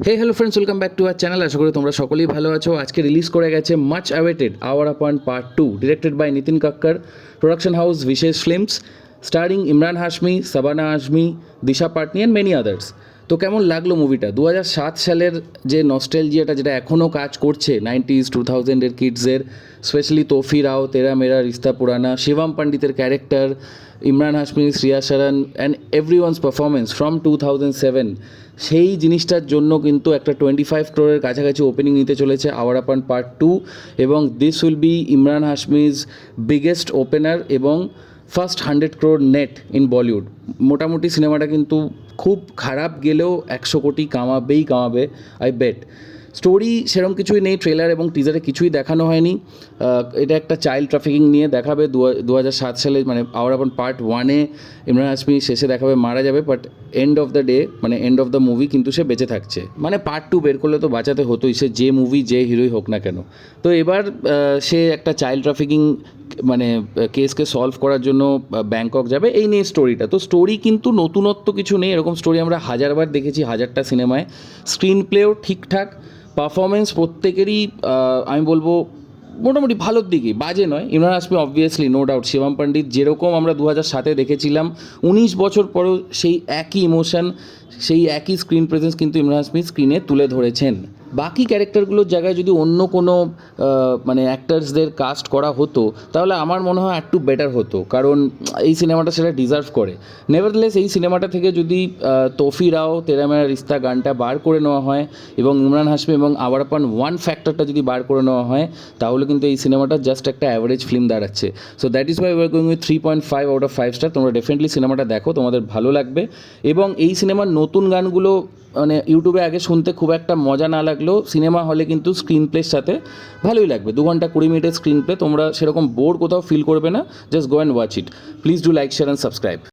Hey hello friends, welcome back to our channel. আশা করি তোমরা সকলেই ভালো আছো। আজকে রিলিজ করে গেছে much awaited Awarapan part 2, directed by Nitin Kakkar, production house Vishesh films, starring Emraan Hashmi, Shabana Azmi, Disha Patani and many others. তো কেমন লাগলো মুভিটা? 2007 সালের যে নস্টালজিয়াটা, যেটা এখনও কাজ করছে 90s 2000-এর কিডসের, স্পেশালি তোফি রাও, তেরা মেরা রিস্তা পুরানা, শিবম পণ্ডিতের ক্যারেক্টার, ইমরান হাশমি, শ্রিয়া শরণ অ্যান্ড এভরিওয়ানস পারফরমেন্স ফ্রম 2007, সেই জিনিসটার জন্য কিন্তু একটা 25 ক্রোরের কাছাকাছি ওপেনিং নিতে চলেছে আওয়ার আপন পার্ট 2, এবং this will be Emraan Hashmi's biggest opener এবং first 100 crore net in Bollywood. মোটামুটি সিনেমাটা কিন্তু খুব খারাপ গেলেও 100 কোটি কামাবে আই বেট। স্টোরি সেরকম কিছুই নেই, ট্রেলার এবং টিজারে কিছুই দেখানো হয়নি। এটা একটা চাইল্ড ট্রাফিকিং নিয়ে দেখাবে 2007 সালে, মানে আওয়ার আপন পার্ট 1-এ ইমরান হাশমি শেষে দেখাবে মারা যাবে, but end of the day, মানে এন্ড অফ দ্য মুভি কিন্তু সে বেঁচে থাকছে। মানে পার্ট 2 বের করলে তো বাঁচাতে হতোই, সে যে মুভি যে হিরোই হোক না কেন। তো এবার সে একটা চাইল্ড ট্রাফিকিং মানে কেসকে সলভ করার জন্য ব্যাংকক যাবে, এই নিয়ে স্টোরিটা। তো স্টোরি কিন্তু নতুনত্ব কিছু নেই, এরকম স্টোরি আমরা হাজারবার দেখেছি, হাজারটা সিনেমায়। স্ক্রিন প্লেও ঠিকঠাক, পারফরমেন্স প্রত্যেকেরই আমি বলবো মোটামুটি ভালোর দিকেই, বাজে নয়। Emraan Hashmi obviously, no doubt. Shivam Pandit যেরকম আমরা 2007-এ দেখেছিলাম, 19 বছর পরেও সেই একই ইমোশন, সেই একই স্ক্রিন প্রেজেন্স কিন্তু ইমরান হাশমি স্ক্রিনে তুলে ধরেছেন। বাকি ক্যারেক্টারগুলোর জায়গায় যদি অন্য কোনো মানে অ্যাক্টার্সদের কাস্ট করা হতো, তাহলে আমার মনে হয় একটু বেটার হতো, কারণ এই সিনেমাটা সেটা ডিজার্ভ করে। নেভারথেলেস এই সিনেমাটা থেকে যদি তোফি রাও, তেরা মেরা রিস্তা গানটা বার করে নেওয়া হয়, এবং ইমরান হাশমি এবং আওয়ার আপন ওয়ান ফ্যাক্টরটা যদি বার করে নেওয়া হয়, তাহলে কিন্তু এই সিনেমাটা জাস্ট একটা অ্যাভারেজ ফিল্ম দাঁড়াচ্ছে। So that is why we are going with 3.5 out of 5 star. তোমরা ডেফিনেটলি সিনেমাটা দেখো, তোমাদের ভালো লাগবে। এবং এই সিনেমার নতুন গানগুলো মানে ইউটিউবে আগে শুনতে খুব একটা মজা না লাগলেও সিনেমা হলে কিন্তু স্ক্রিন প্লের সাথে ভালোই লাগবে। 2 ঘন্টা 20 মিনিটের স্ক্রিন প্লে, তোমরা সেরকম বোর কোথাও ফিল করবে না। Just go and watch it. Please do like, share and subscribe.